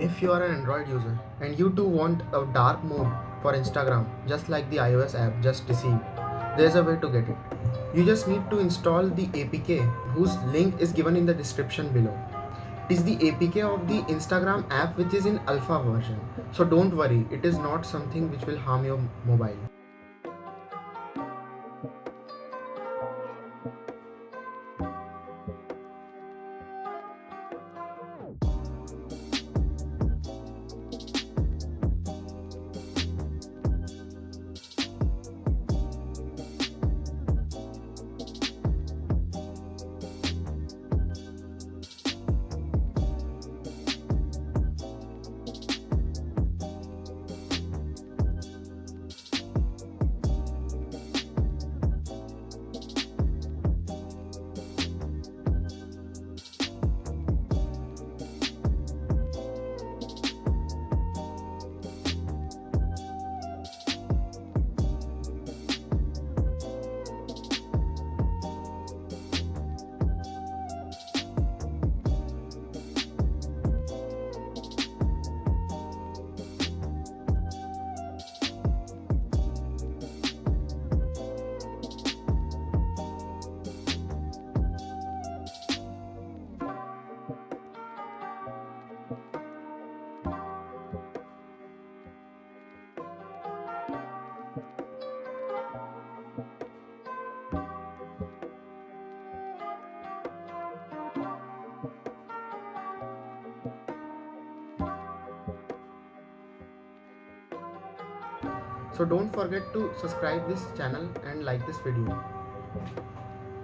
If you are an Android user and you too want a dark mode for Instagram, just like the iOS app just received, there's a way to get it. You just need to install the APK whose link is given in the description below. It is the APK of the Instagram app which is in alpha version. So don't worry, it is not something which will harm your mobile. So don't forget to subscribe this channel and like this video.